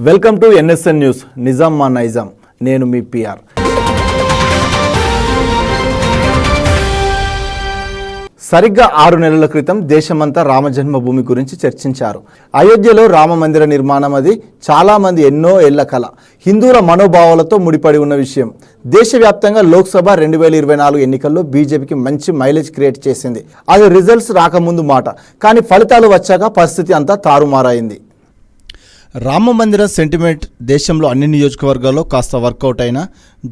Welcome to NSN news. Nizam మా నైజాం. నేను మీ PR. సరిగ్గా 6 నెలల క్రితం దేశమంతా రామజన్మభూమి గురించి చర్చించారు. అయోధ్యలో రామ మందిర నిర్మాణం అది చాలామంది ఎన్నో ఏళ్ల కల, హిందువుల మనోభావాలతో ముడిపడి ఉన్న విషయం. దేశవ్యాప్తంగా లోక్సభ 2024 ఎన్నికల్లో బీజేపీకి మంచి మైలేజ్ క్రియేట్ చేసింది. అది రిజల్ట్స్ రాకముందు మాట, కానీ ఫలితాలు వచ్చాక పరిస్థితి అంతా తారుమారైంది. రామ మందిరం సెంటిమెంట్ దేశంలో అన్ని నియోజకవర్గాల్లో కాస్త వర్కౌట్ అయినా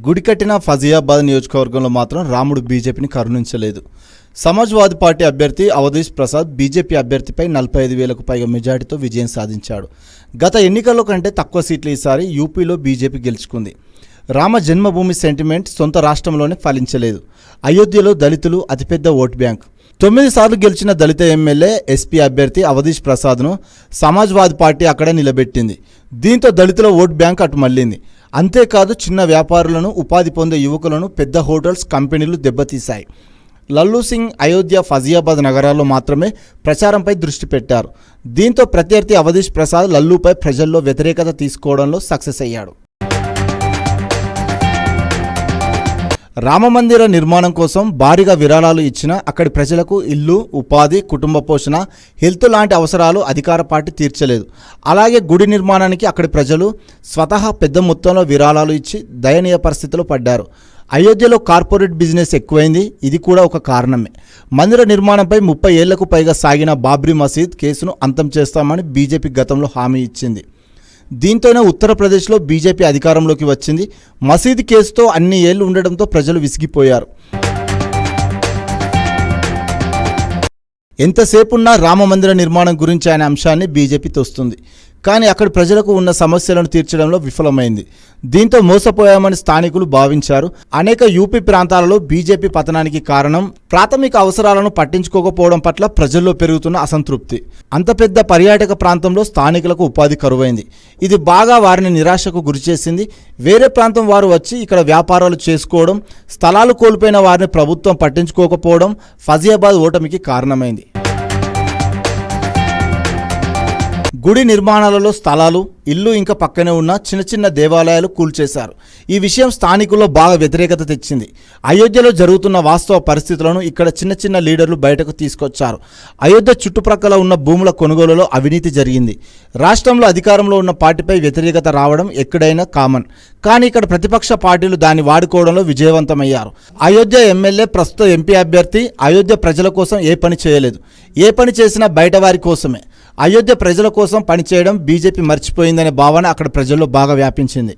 గుడి కట్టిన ఫజియాబాద్ నియోజకవర్గంలో మాత్రం రాముడు బీజేపీని కరుణించలేదు. సమాజ్వాదీ పార్టీ అభ్యర్థి అవధేష్ ప్రసాద్ బీజేపీ అభ్యర్థిపై 45,000కు పైగా మెజార్టీతో విజయం సాధించాడు. గత ఎన్నికల్లో కంటే తక్కువ సీట్లు ఈసారి యూపీలో బీజేపీ గెలుచుకుంది. రామ జన్మభూమి సెంటిమెంట్ సొంత రాష్ట్రంలోనే ఫలించలేదు. అయోధ్యలో దళితులు అతిపెద్ద ఓట్ బ్యాంక్. 9 సార్లు గెలిచిన దళిత ఎమ్మెల్యే ఎస్పీ అభ్యర్థి అవధేష్ ప్రసాద్ను సమాజ్వాదీ పార్టీ అక్కడే నిలబెట్టింది. దీంతో దళితుల ఓట్ బ్యాంక్ అటు మళ్లింది. అంతేకాదు చిన్న వ్యాపారులను, ఉపాధి పొందే యువకులను పెద్ద హోటల్స్, కంపెనీలు దెబ్బతీశాయి. లల్లు సింగ్ అయోధ్య, ఫజియాబాద్ నగరాల్లో మాత్రమే ప్రచారంపై దృష్టి పెట్టారు. దీంతో ప్రత్యర్థి అవధేష్ ప్రసాద్ లల్లుపై ప్రజల్లో వ్యతిరేకత తీసుకోవడంలో సక్సెస్ అయ్యాడు. రామమందిర నిర్మాణం కోసం భారీగా విరాళాలు ఇచ్చిన అక్కడి ప్రజలకు ఇల్లు, ఉపాధి, కుటుంబ పోషణ, హెల్త్ లాంటి అవసరాలు అధికార పార్టీ తీర్చలేదు. అలాగే గుడి నిర్మాణానికి అక్కడి ప్రజలు స్వతహా పెద్ద మొత్తంలో విరాళాలు ఇచ్చి దయనీయ పరిస్థితిలో పడ్డారు. అయోధ్యలో కార్పొరేట్ బిజినెస్ ఎక్కువైంది, ఇది కూడా ఒక కారణమే. మందిర నిర్మాణంపై 30 ఏళ్లకు పైగా సాగిన బాబ్రీ మసీద్ కేసును అంతం చేస్తామని బీజేపీ గతంలో హామీ ఇచ్చింది. దీంతోనే ఉత్తరప్రదేశ్లో బీజేపీ అధికారంలోకి వచ్చింది. మసీద్ కేసుతో అన్ని ఏళ్లు ఉండడంతో ప్రజలు విసిగిపోయారు. ఎంతసేపున్నా రామ మందిర నిర్మాణం గురించి అనే అంశాన్ని బీజేపీ తోస్తుంది. కానీ అక్కడి ప్రజలకు ఉన్న సమస్యలను తీర్చడంలో విఫలమైంది. దీంతో మోసపోయామని స్థానికులు భావించారు. అనేక యూపీ ప్రాంతాలలో బీజేపీ పతనానికి కారణం ప్రాథమిక అవసరాలను పట్టించుకోకపోవడం పట్ల ప్రజల్లో పెరుగుతున్న అసంతృప్తి. అంత పెద్ద పర్యాటక ప్రాంతంలో స్థానికులకు ఉపాధి కరువైంది. ఇది బాగా వారిని నిరాశకు గురిచేసింది. వేరే ప్రాంతం వారు వచ్చి ఇక్కడ వ్యాపారాలు చేసుకోవడం, స్థలాలు కోల్పోయిన వారిని ప్రభుత్వం పట్టించుకోకపోవడం ఫజియాబాద్ ఓటమికి కారణమైంది. గుడి నిర్మాణాలలో స్థలాలు, ఇల్లు ఇంకా పక్కనే ఉన్న చిన్న చిన్న దేవాలయాలు కూల్చేశారు. ఈ విషయం స్థానికుల్లో బాగా వ్యతిరేకత తెచ్చింది. అయోధ్యలో జరుగుతున్న వాస్తవ పరిస్థితులను ఇక్కడ చిన్న చిన్న లీడర్లు బయటకు తీసుకొచ్చారు. అయోధ్య చుట్టుప్రక్కల ఉన్న భూముల కొనుగోలులో అవినీతి జరిగింది. రాష్ట్రంలో అధికారంలో ఉన్న పార్టీపై వ్యతిరేకత రావడం ఎక్కడైనా కామన్. కానీ ఇక్కడ ప్రతిపక్ష పార్టీలు దాన్ని వాడుకోవడంలో విజయవంతమయ్యారు. అయోధ్య ఎమ్మెల్యే, ప్రస్తుత ఎంపీ అభ్యర్థి అయోధ్య ప్రజల కోసం ఏ పని చేయలేదు. ఏ పని చేసినా బయట వారి కోసమే. అయోధ్య ప్రజల కోసం పనిచేయడం బీజేపీ మర్చిపోయిందనే భావన అక్కడ ప్రజల్లో బాగా వ్యాపించింది.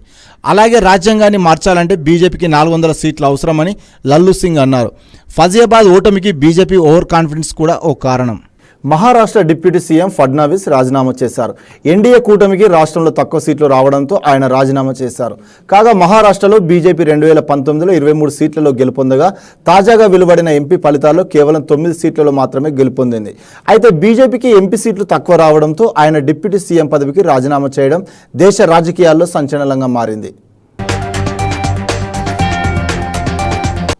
అలాగే రాజ్యాంగాన్ని మార్చాలంటే బీజేపీకి 400 సీట్లు అవసరమని లల్లు సింగ్ అన్నారు. ఫజియాబాద్ ఓటమికి బీజేపీ ఓవర్ కాన్ఫిడెన్స్ కూడా ఓ కారణం. మహారాష్ట్ర డిప్యూటీ సీఎం ఫడ్నవీస్ రాజీనామా చేశారు. ఎన్డీఏ కూటమికి రాష్ట్రంలో తక్కువ సీట్లు రావడంతో ఆయన రాజీనామా చేశారు. కాగా మహారాష్ట్రలో బీజేపీ 2019లో 23 సీట్లలో గెలుపొందగా తాజాగా వెలువడిన ఎంపీ ఫలితాల్లో కేవలం 9 సీట్లలో మాత్రమే గెలుపొందింది. అయితే బీజేపీకి ఎంపీ సీట్లు తక్కువ రావడంతో ఆయన డిప్యూటీ సీఎం పదవికి రాజీనామా చేయడం దేశ రాజకీయాల్లో సంచలనంగా మారింది.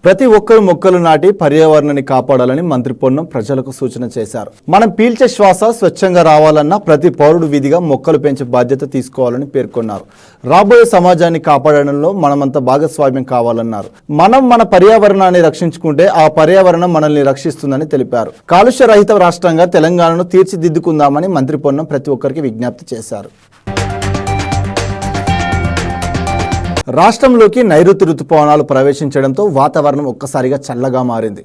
ప్రతి ఒక్కరు మొక్కలు నాటి పర్యావరణాన్ని కాపాడాలని మంత్రి పొన్నం ప్రజలకు సూచన చేశారు. మనం పీల్చే శ్వాస స్వచ్ఛంగా రావాలన్నా ప్రతి పౌరుడు విధిగా మొక్కలు పెంచే బాధ్యత తీసుకోవాలని పేర్కొన్నారు. రాబోయే సమాజాన్ని కాపాడడంలో మనమంతా భాగస్వామ్యం కావాలన్నారు. మనం మన పర్యావరణాన్ని రక్షించుకుంటే ఆ పర్యావరణం మనల్ని రక్షిస్తుందని తెలిపారు. కాలుష్య రహిత రాష్ట్రంగా తెలంగాణను తీర్చిదిద్దుకుందామని మంత్రి పొన్నం ప్రతి ఒక్కరికి విజ్ఞప్తి చేశారు. రాష్ట్రంలోకి నైరుతి రుతుపవనాలు ప్రవేశించడంతో వాతావరణం ఒక్కసారిగా చల్లగా మారింది.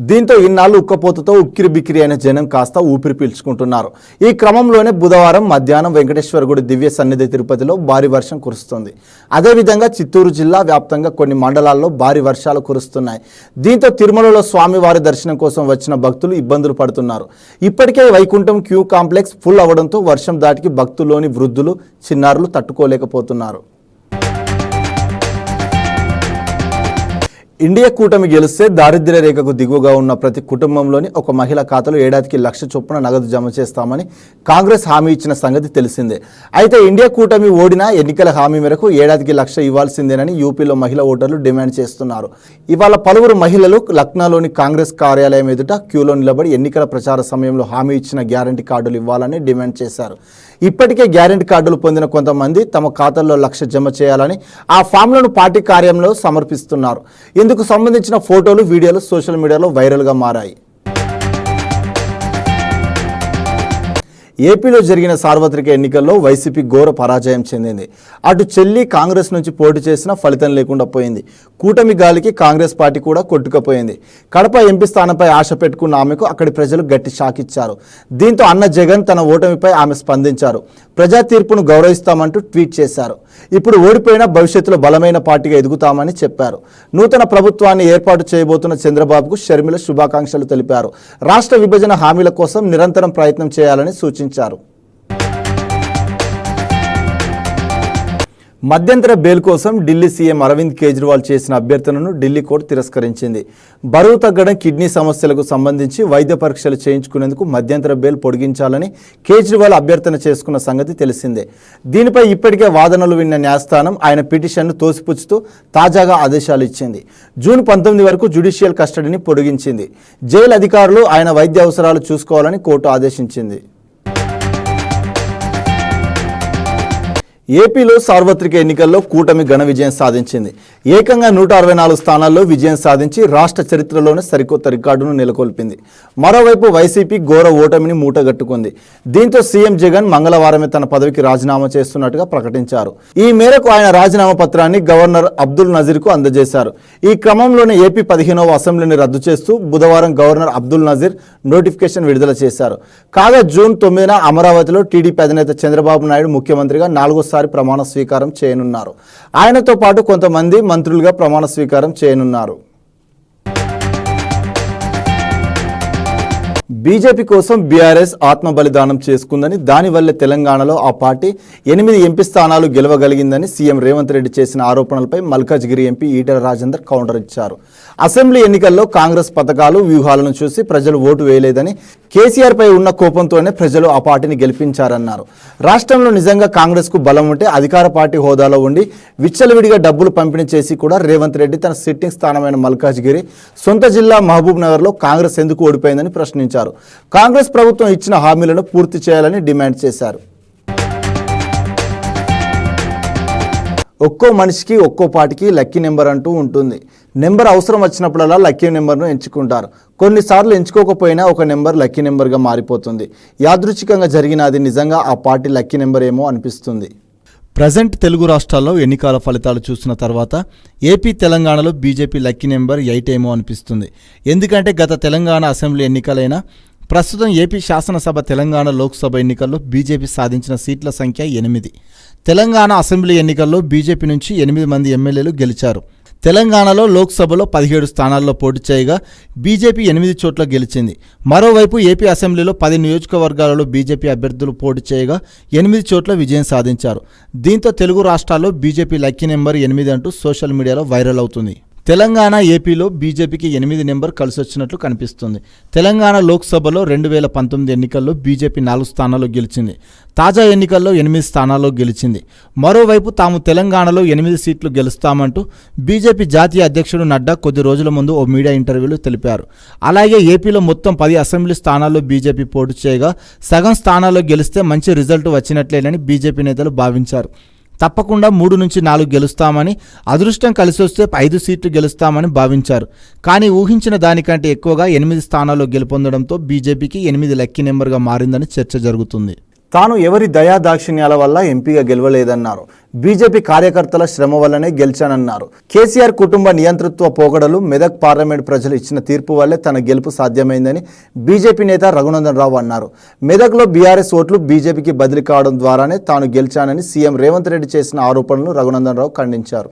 దీంతో ఇన్నాళ్ళు ఉక్కపోతతో ఉక్కిరి బిక్కిరి అయిన జనం కాస్త ఊపిరి పీల్చుకుంటున్నారు. ఈ క్రమంలోనే బుధవారం మధ్యాహ్నం వెంకటేశ్వర గుడి దివ్య సన్నిధి తిరుపతిలో భారీ వర్షం కురుస్తుంది. అదేవిధంగా చిత్తూరు జిల్లా వ్యాప్తంగా కొన్ని మండలాల్లో భారీ వర్షాలు కురుస్తున్నాయి. దీంతో తిరుమలలో స్వామివారి దర్శనం కోసం వచ్చిన భక్తులు ఇబ్బందులు పడుతున్నారు. ఇప్పటికే వైకుంఠం క్యూ కాంప్లెక్స్ ఫుల్ అవడంతో వర్షం దాటికి భక్తుల్లోని వృద్ధులు, చిన్నారులు తట్టుకోలేకపోతున్నారు. ఇండియా కూటమి గెలిస్తే దారిద్ర్య రేఖకు దిగువగా ఉన్న ప్రతి కుటుంబంలోని ఒక మహిళ ఖాతాలో ఏడాదికి 1,00,000 చొప్పున నగదు జమ చేస్తామని కాంగ్రెస్ హామీ ఇచ్చిన సంగతి తెలిసిందే. అయితే ఇండియా కూటమి ఓడినా ఎన్నికల హామీ మేరకు ఏడాదికి 1,00,000 ఇవ్వాల్సిందేనని యూపీలో మహిళా ఓటర్లు డిమాండ్ చేస్తున్నారు. ఇవాళ పలువురు మహిళలు లక్నోలోని కాంగ్రెస్ కార్యాలయం ఎదుట క్యూలో నిలబడి ఎన్నికల ప్రచార సమయంలో హామీ ఇచ్చిన గ్యారంటీ కార్డులు ఇవ్వాలని డిమాండ్ చేశారు. ఇప్పటికే గ్యారెంటీ కార్డులు పొందిన కొంతమంది తమ ఖాతాల్లో 1,00,000 జమ చేయాలని ఆ ఫామ్లను పార్టీ కార్యాలయంలో సమర్పిస్తున్నారు. ఇందుకు సంబంధించిన ఫోటోలు, వీడియోలు సోషల్ మీడియాలో వైరల్గా మారాయి. ఏపీలో జరిగిన సార్వత్రిక ఎన్నికల్లో వైసీపీ ఘోర పరాజయం చెందింది. అటు చెల్లి కాంగ్రెస్ నుంచి పోటీ చేసినా ఫలితం లేకుండా పోయింది. కూటమి గాలికి కాంగ్రెస్ పార్టీ కూడా కొట్టుకుపోయింది. కడప ఎంపీ స్థానంపై ఆశ పెట్టుకున్న ఆమెకు అక్కడి ప్రజలు గట్టి షాక్ ఇచ్చారు. దీంతో అన్న జగన్ తన ఓటమిపై ఆమె స్పందించారు. ప్రజా తీర్పును గౌరవిస్తామంటూ ట్వీట్ చేశారు. ఇప్పుడు ఓడిపోయినా భవిష్యత్తులో బలమైన పార్టీగా ఎదుగుతామని చెప్పారు. నూతన ప్రభుత్వాన్ని ఏర్పాటు చేయబోతున్న చంద్రబాబుకు షర్మిల శుభాకాంక్షలు తెలిపారు. రాష్ట్ర విభజన హామీల కోసం నిరంతరం ప్రయత్నం చేయాలని సూచించారు. మధ్యంతర బెయిల్ కోసం ఢిల్లీ సీఎం అరవింద్ కేజ్రీవాల్ చేసిన అభ్యర్థనను ఢిల్లీ కోర్టు తిరస్కరించింది. బరువు తగ్గడం, కిడ్నీ సమస్యలకు సంబంధించి వైద్య పరీక్షలు చేయించుకునేందుకు మధ్యంతర బెయిల్ పొడిగించాలని కేజ్రీవాల్ అభ్యర్థన చేసుకున్న సంగతి తెలిసిందే. దీనిపై ఇప్పటికే వాదనలు విన్న న్యాయస్థానం ఆయన పిటిషన్ను తోసిపుచ్చుతూ తాజాగా ఆదేశాలు ఇచ్చింది. జూన్ 19 వరకు జ్యుడిషియల్ కస్టడీని పొడిగించింది. జైలు అధికారులు ఆయన వైద్య అవసరాలు చూసుకోవాలని కోర్టు ఆదేశించింది. ఏపీలో సార్వత్రిక ఎన్నికల్లో కూటమి ఘన విజయం సాధించింది. ఏకంగా 164 స్థానాల్లో విజయం సాధించి రాష్ట్ర చరిత్రలోనే సరికొత్త రికార్డును నెలకొల్పింది. మరోవైపు వైసీపీ ఘోర ఓటమిని మూటగట్టుకుంది. దీంతో సీఎం జగన్ మంగళవారమే తన పదవికి రాజీనామా చేస్తున్నట్టుగా ప్రకటించారు. ఈ మేరకు ఆయన రాజీనామా పత్రాన్ని గవర్నర్ అబ్దుల్ నజీర్కు అందజేశారు. ఈ క్రమంలోనే ఏపీ 15వ అసెంబ్లీని రద్దు చేస్తూ బుధవారం గవర్నర్ అబ్దుల్ నజీర్ నోటిఫికేషన్ విడుదల చేశారు. కాగా జూన్ 9న అమరావతిలో టీడీపీ అధినేత చంద్రబాబు నాయుడు ముఖ్యమంత్రిగా 4వ ప్రమాణ స్వీకారం చేయనున్నారు. ఆయనతో పాటు కొంతమంది మంత్రులుగా ప్రమాణ స్వీకారం చేయనున్నారు. బీజేపీ కోసం బీఆర్ఎస్ ఆత్మ బలిదానం చేసుకుందని, దానివల్లే తెలంగాణలో ఆ పార్టీ 8 ఎంపీ స్థానాలు గెలవగలిగిందని సీఎం రేవంత్ రెడ్డి చేసిన ఆరోపణలపై మల్కాజ్గిరి ఎంపీ ఈటెల రాజేందర్ కౌంటర్ ఇచ్చారు. అసెంబ్లీ ఎన్నికల్లో కాంగ్రెస్ పథకాలు, వ్యూహాలను చూసి ప్రజలు ఓటు వేయలేదని, కేసీఆర్ పై ఉన్న కోపంతోనే ప్రజలు ఆ పార్టీని గెలిపించారన్నారు. రాష్ట్రంలో నిజంగా కాంగ్రెస్ కు బలం ఉంటే అధికార పార్టీ హోదాలో ఉండి విచ్చలవిడిగా డబ్బులు పంపిణీ చేసి కూడా రేవంత్ రెడ్డి తన సిట్టింగ్ స్థానమైన మల్కాజ్గిరి సొంత జిల్లా మహబూబ్ నగర్లో కాంగ్రెస్ ఎందుకు ఓడిపోయిందని ప్రశ్నించారు. కాంగ్రెస్ ప్రభుత్వం ఇచ్చిన హామీలను పూర్తి చేయాలని డిమాండ్ చేశారు. ఒక్కో మనిషికి ఒక్కో పార్టీకి లక్కీ నెంబర్ అంటూ ఉంటుంది. నెంబర్ అవసరం వచ్చినప్పుడల్లా లక్కీ నెంబర్ను ఎంచుకుంటారు. కొన్నిసార్లు ఎంచుకోకపోయినా ఒక నెంబర్ లక్కీ నెంబర్గా మారిపోతుంది. యాదృచ్ఛికంగా జరిగిన అది నిజంగా ఆ పార్టీ లక్కీ నెంబర్ ఏమో అనిపిస్తుంది. ప్రజెంట్ తెలుగు రాష్ట్రాల్లో ఎన్నికల ఫలితాలు చూసిన తర్వాత ఏపీ, తెలంగాణలో బీజేపీ లక్కీ నెంబర్ 8 ఏమో అనిపిస్తుంది. ఎందుకంటే గత తెలంగాణ అసెంబ్లీ ఎన్నికలైనా, ప్రస్తుతం ఏపీ శాసనసభ, తెలంగాణ లోక్సభ ఎన్నికల్లో బీజేపీ సాధించిన సీట్ల సంఖ్య 8. తెలంగాణ అసెంబ్లీ ఎన్నికల్లో బీజేపీ నుంచి 8 మంది ఎమ్మెల్యేలు గెలిచారు. తెలంగాణలో లోక్సభలో 17 స్థానాల్లో పోటీ చేయగా బీజేపీ 8 చోట్ల గెలిచింది. మరోవైపు ఏపీ అసెంబ్లీలో 10 నియోజకవర్గాలలో బీజేపీ అభ్యర్థులు పోటీ చేయగా 8 చోట్ల విజయం సాధించారు. దీంతో తెలుగు రాష్ట్రాల్లో బీజేపీ లక్కీ నెంబర్ 8 అంటూ సోషల్ మీడియాలో వైరల్ అవుతుంది. తెలంగాణ, ఏపీలో బీజేపీకి 8 నెంబర్ కలిసొచ్చినట్లు కనిపిస్తుంది. తెలంగాణ లోక్సభలో 2019 ఎన్నికల్లో బీజేపీ 4 స్థానాల్లో గెలిచింది. తాజా ఎన్నికల్లో 8 స్థానాల్లో గెలిచింది. మరోవైపు తాము తెలంగాణలో 8 సీట్లు గెలుస్తామంటూ బీజేపీ జాతీయ అధ్యక్షుడు నడ్డా కొద్ది రోజుల ముందు ఓ మీడియా ఇంటర్వ్యూలో తెలిపారు. అలాగే ఏపీలో మొత్తం 10 అసెంబ్లీ స్థానాల్లో బీజేపీ పోటీ చేయగా సగం స్థానాల్లో గెలిస్తే మంచి రిజల్ట్ వచ్చినట్లేనని బీజేపీ నేతలు భావించారు. తప్పకుండా 3 నుంచి 4 గెలుస్తామని, అదృష్టం కలిసొస్తే 5 సీట్లు గెలుస్తామని భావించారు. కానీ ఊహించిన దానికంటే ఎక్కువగా 8 స్థానాల్లో గెలుపొందడంతో బీజేపీకి 8 లక్కీ నెంబర్గా మారిందని చర్చ జరుగుతుంది. తాను ఎవరి దయాదాక్షిణ్యాల వల్ల ఎంపీగా గెలవలేదన్నారు. బీజేపీ కార్యకర్తల శ్రమ వల్లనే గెలిచానన్నారు. కేసీఆర్ కుటుంబ నియంతృత్వ పోకడలు, మెదక్ పార్లమెంట్ ప్రజలు ఇచ్చిన తీర్పు వల్లే తన గెలుపు సాధ్యమైందని బీజేపీ నేత రఘునందన్ రావు అన్నారు. మెదక్లో బీఆర్ఎస్ ఓట్లు బీజేపీకి బదిలీ కావడం ద్వారానే తాను గెలిచానని సీఎం రేవంత్ రెడ్డి చేసిన ఆరోపణలను రఘునందన్ రావు ఖండించారు.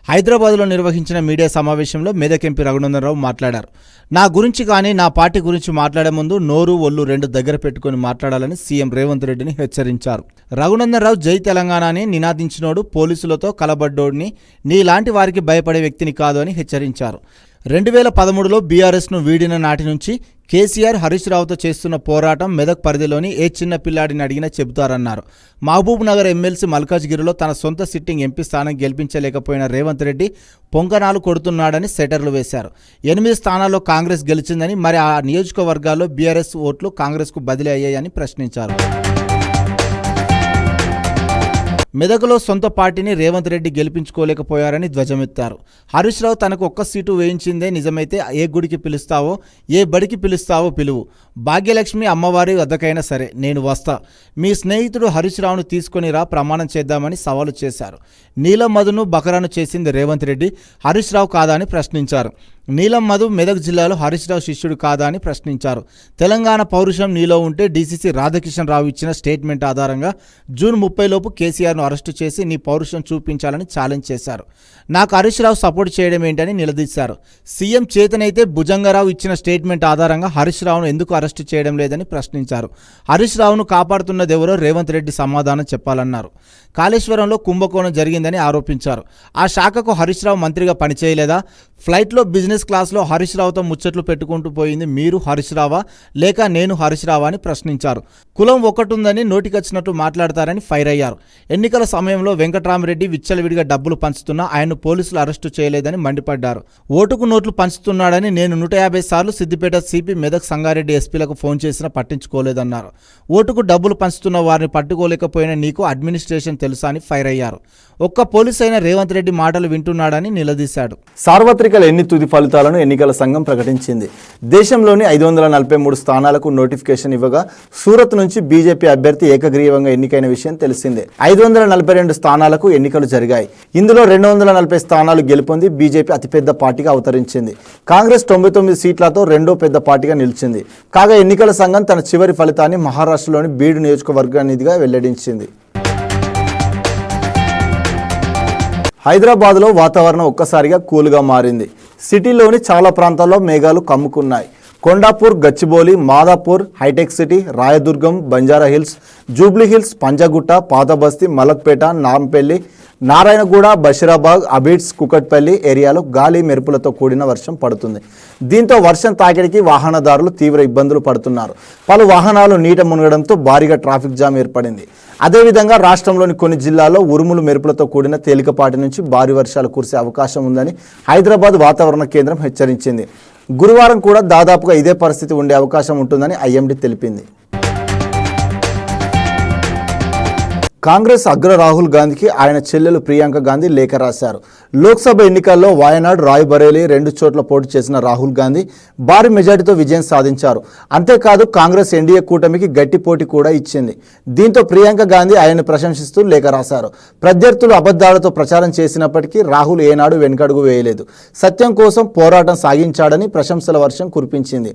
హైదరాబాద్లో నిర్వహించిన మీడియా సమావేశంలో మెదక్ ఎంపీ రఘునందన్ రావు మాట్లాడారు. నా గురించి కానీ, నా పార్టీ గురించి మాట్లాడే ముందు నోరు, ఒళ్ళు 2 దగ్గర పెట్టుకుని మాట్లాడాలని సీఎం రేవంత్ రెడ్డిని హెచ్చరించారు. రఘునందన్ రావు జై తెలంగాణ అని నినాదించినోడు పోలీసులతో కలబడ్డోడిని, నీలాంటి వారికి భయపడే వ్యక్తిని కాదు అని హెచ్చరించారు. 2013లో బీఆర్ఎస్ను వీడిన నాటి నుంచి కేసీఆర్, హరీష్ రావుతో చేస్తున్న పోరాటం మెదక్ పరిధిలోని ఏ చిన్న పిల్లాడిని అడిగినా చెబుతారన్నారు. మహబూబ్ నగర్ ఎమ్మెల్సీ మల్కాజ్గిరిలో తన సొంత సిట్టింగ్ ఎంపీ స్థానం గెలిపించలేకపోయిన రేవంత్ రెడ్డి పొంకనాలు కొడుతున్నాడని సెటర్లు వేశారు. 8 స్థానాల్లో కాంగ్రెస్ గెలిచిందని, మరి ఆ నియోజకవర్గాల్లో బీఆర్ఎస్ ఓట్లు కాంగ్రెస్కు బదిలీ అయ్యాయని ప్రశ్నించారు. మెదక్లో సొంత పార్టీని రేవంత్ రెడ్డి గెలిపించుకోలేకపోయారని ధ్వజమెత్తారు. హరీష్ రావు తనకు ఒక్క సీటు వేయించిందే నిజమైతే ఏ గుడికి పిలుస్తావో, ఏ బడికి పిలుస్తావో పిలువు. భాగ్యలక్ష్మి అమ్మవారి వద్దకైనా సరే నేను వస్తా. మీ స్నేహితుడు హరీష్ రావును తీసుకొని రా, ప్రమాణం చేద్దామని సవాలు చేశారు. నీలం మధును బకరాను చేసింది రేవంత్ రెడ్డి, హరీష్ రావు కాదా అని ప్రశ్నించారు. నీలం మధు మెదక్ జిల్లాలో హరీష్ రావు శిష్యుడు కాదా అని ప్రశ్నించారు. తెలంగాణ పౌరుషం నీలో ఉంటే డీసీసీ రాధాకిషన్ రావు ఇచ్చిన స్టేట్మెంట్ ఆధారంగా జూన్ 30 లోపు కేసీఆర్ను అరెస్టు చేసి నీ పౌరుషం చూపించాలని ఛాలెంజ్ చేశారు. నాకు హరీష్ రావు సపోర్ట్ చేయడం ఏంటని నిలదీశారు. సీఎం చేతనైతే భుజంగరావు ఇచ్చిన స్టేట్మెంట్ ఆధారంగా హరీష్ రావును ఎందుకు అరెస్టు చేయడం లేదని ప్రశ్నించారు. హరీష్ రావును కాపాడుతున్నదెవరో రేవంత్ రెడ్డి సమాధానం చెప్పాలన్నారు. కాళేశ్వరంలో కుంభకోణం జరిగిందని ఆరోపించారు. ఆ శాఖకు హరీష్ రావు మంత్రిగా పనిచేయలేదా? ఫ్లైట్లో బిజినెస్ క్లాస్లో హరీష్ రావుతో ముచ్చట్లు పెట్టుకుంటూ పోయింది మీరు హరీష్ రావా లేక నేను హరీష్ రావా అని ప్రశ్నించారు. కులం ఒకటుందని నోటికొచ్చినట్టు మాట్లాడతారని ఫైర్ అయ్యారు. ఎన్నికల సమయంలో వెంకట్రామరెడ్డి విచ్చలవిడిగా డబ్బులు పంచుతున్నా ఆయన్ను పోలీసులు అరెస్టు చేయలేదని మండిపడ్డారు. ఓటుకు నోట్లు పంచుతున్నాడని నేను 150 సార్లు సిద్దిపేట సిపి మెదక్ సంగారెడ్డి ఎస్పీలకు ఫోన్ చేసినా పట్టించుకోలేదన్నారు. ఓటుకు డబ్బులు పంచుతున్న వారిని పట్టుకోలేకపోయిన నీకు అడ్మినిస్ట్రేషన్ తెలుసా అని ఫైర్ అయ్యారు. ఒక్క పోలీసు అయిన రేవంత్ రెడ్డి మాటలు వింటున్నాడని నిలదీశాడు. సార్వత్రిక ఎన్ని తుది ఫలితాలను ఎన్నికల సంఘం ప్రకటించింది. దేశంలోని 543 స్థానాలకు నోటిఫికేషన్ ఇవ్వగా సూరత్ నుంచి బీజేపీ అభ్యర్థి ఏకగ్రీవంగా ఎన్నికైన విషయం తెలిసిందే. 542 స్థానాలకు ఎన్నికలు జరిగాయి. ఇందులో 240 స్థానాలు గెలుపొంది బీజేపీ అతిపెద్ద పార్టీగా అవతరించింది. కాంగ్రెస్ 99 సీట్లతో రెండో పెద్ద పార్టీగా నిలిచింది. కాగా ఎన్నికల సంఘం తన చివరి ఫలితాన్ని మహారాష్ట్రలోని బీడ్ నియోజకవర్గానిదిగా వెల్లడించింది. హైదరాబాద్లో వాతావరణం ఒక్కసారిగా కూల్గా మారింది. సిటీలోని చాలా ప్రాంతాల్లో మేఘాలు కమ్ముకున్నాయి. Kondapur, Gachibowli, Madhapur, Hitech City, Rayadurgam, Banjara Hills, Jubilee Hills, Panjagutta, Pathabasti, Malakpet, Nampally, Narayanguda, Basheerbagh, Abids, Kukatpally ఏరియాలో గాలి మెరుపులతో కూడిన వర్షం పడుతుంది. దీంతో వర్షం తాకిడికి వాహనదారులు తీవ్ర ఇబ్బందులు పడుతున్నారు. పలు వాహనాలు నీట మునగడంతో భారీగా ట్రాఫిక్ జామ్ ఏర్పడింది. అదేవిధంగా రాష్ట్రంలోని కొన్ని జిల్లాల్లో ఉరుములు మెరుపులతో కూడిన తేలికపాటి నుంచి భారీ వర్షాలు కురిసే అవకాశం ఉందని హైదరాబాద్ వాతావరణ కేంద్రం హెచ్చరించింది. గురువారం కూడా దాదాపుగా ఇదే పరిస్థితి ఉండే అవకాశం ఉంటుందని ఐఎండీ తెలిపింది. కాంగ్రెస్ అగ్ర రాహుల్ గాంధీకి ఆయన చెల్లెలు ప్రియాంక గాంధీ లేఖ రాశారు. లోక్సభ ఎన్నికల్లో వాయనాడ్, రాయ్బరేలీ 2 చోట్ల పోటీ చేసిన రాహుల్ గాంధీ భారీ మెజార్టీతో విజయం సాధించారు. అంతేకాదు కాంగ్రెస్ ఎన్డీఏ కూటమికి గట్టి పోటీ కూడా ఇచ్చింది. దీంతో ప్రియాంక గాంధీ ఆయన్ని ప్రశంసిస్తూ లేఖ రాశారు. ప్రత్యర్థులు అబద్ధాలతో ప్రచారం చేసినప్పటికీ రాహుల్ ఏనాడు వెనుకడుగు వేయలేదు. సత్యం కోసం పోరాటం సాగించాడని ప్రశంసల వర్షం కురిపించింది.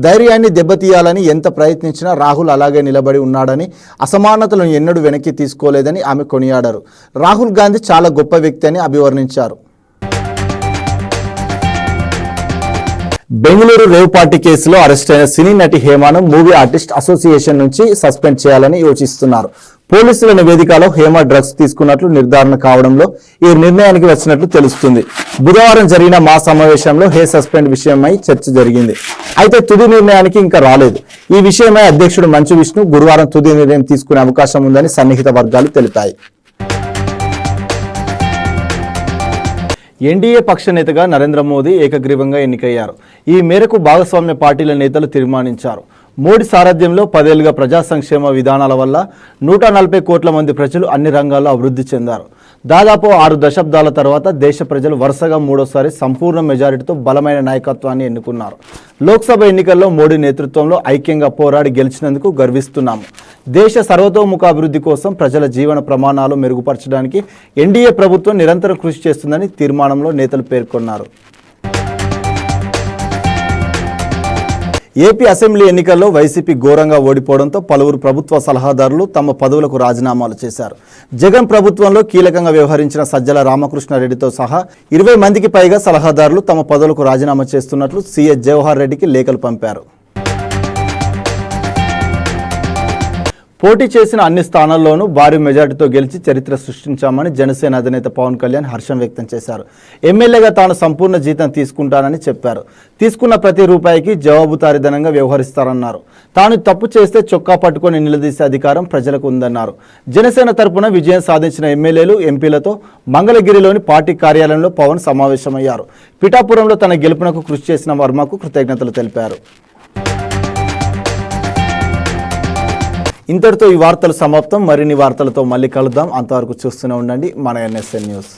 ధైర్యాన్ని దెబ్బతీయాలని ఎంత ప్రయత్నించినా రాహుల్ అలాగే నిలబడి ఉన్నాడని, అసమానతలను ఎన్నడూ వెనక్కి తీసుకోలేదని ఆమె కొనియాడారు. రాహుల్ గాంధీ చాలా గొప్ప వ్యక్తి అని అభివర్ణించారు. బెంగళూరు రేవ్ పార్టీ కేసులో అరెస్ట్ అయిన సినీ నటి హేమను మూవీ ఆర్టిస్ట్ అసోసియేషన్ నుంచి సస్పెండ్ చేయాలని యోచిస్తున్నారు. పోలీసుల నివేదికలో హేమ డ్రగ్స్ తీసుకున్నట్లు నిర్ధారణ కావడంలో ఈ నిర్ణయానికి వచ్చినట్లు తెలుస్తుంది. బుధవారం జరిగిన మా సమావేశంలో హే సస్పెండ్ విషయమై చర్చ జరిగింది. అయితే తుది నిర్ణయానికి ఇంకా రాలేదు. ఈ విషయమై అధ్యక్షుడు మంచు విష్ణు గురువారం తుది నిర్ణయం తీసుకునే అవకాశం ఉందని సన్నిహిత వర్గాలు తెలిపాయి. ఎన్డీఏ పక్ష నేతగా నరేంద్ర మోదీ ఏకగ్రీవంగా ఎన్నికయ్యారు. ఈ మేరకు భాగస్వామ్య పార్టీల నేతలు తీర్మానించారు. మోడీ సారథ్యంలో 10 ఏళ్లుగా ప్రజా సంక్షేమ విధానాల వల్ల 140 కోట్ల మంది ప్రజలు అన్ని రంగాల్లో అభివృద్ధి చెందారు. దాదాపు 6 దశాబ్దాల తర్వాత దేశ ప్రజలు వరుసగా 3వసారి సంపూర్ణ మెజారిటీతో బలమైన నాయకత్వాన్ని ఎన్నుకున్నారు. లోక్సభ ఎన్నికల్లో మోడీ నేతృత్వంలో ఐక్యంగా పోరాడి గెలిచినందుకు గర్విస్తున్నాము. దేశ సర్వతోముఖాభివృద్ధి కోసం ప్రజల జీవన ప్రమాణాలు మెరుగుపరచడానికి ఎన్డీఏ ప్రభుత్వం నిరంతరం కృషి చేస్తుందని తీర్మానంలో నేతలు పేర్కొన్నారు. ఏపీ అసెంబ్లీ ఎన్నికల్లో వైసీపీ ఘోరంగా ఓడిపోవడంతో పలువురు ప్రభుత్వ సలహాదారులు తమ పదవులకు రాజీనామాలు చేశారు. జగన్ ప్రభుత్వంలో కీలకంగా వ్యవహరించిన సజ్జల రామకృష్ణారెడ్డితో సహా 20 మందికి పైగా సలహాదారులు తమ పదవులకు రాజీనామా చేస్తున్నట్లు సీఎస్ జవహర్ రెడ్డికి లేఖలు పంపారు. పోటీ చేసిన అన్ని స్థానాల్లోనూ భారీ మెజార్టీతో గెలిచి చరిత్ర సృష్టించామని జనసేన అధినేత పవన్ కళ్యాణ్ హర్షం వ్యక్తం చేశారు. ఎమ్మెల్యేగా తాను సంపూర్ణ జీతం తీసుకుంటానని చెప్పారు. తీసుకున్న ప్రతి రూపాయికి జవాబుదారీతనంగా వ్యవహరిస్తారన్నారు. తాను తప్పు చేస్తే చొక్కా పట్టుకొని నిలదీసే అధికారం ప్రజలకు ఉందన్నారు. జనసేన తరపున విజయం సాధించిన ఎమ్మెల్యేలు, ఎంపీలతో మంగళగిరిలోని పార్టీ కార్యాలయంలో పవన్ సమావేశమయ్యారు. పిఠాపురంలో తన గెలుపునకు కృషి చేసిన వర్మకు కృతజ్ఞతలు తెలిపారు. ఇంతటితో ఈ వార్తలు సమాప్తం. మరిన్ని వార్తలతో మళ్ళీ కలుద్దాం. అంతవరకు చూస్తూనే ఉండండి మన NSN న్యూస్.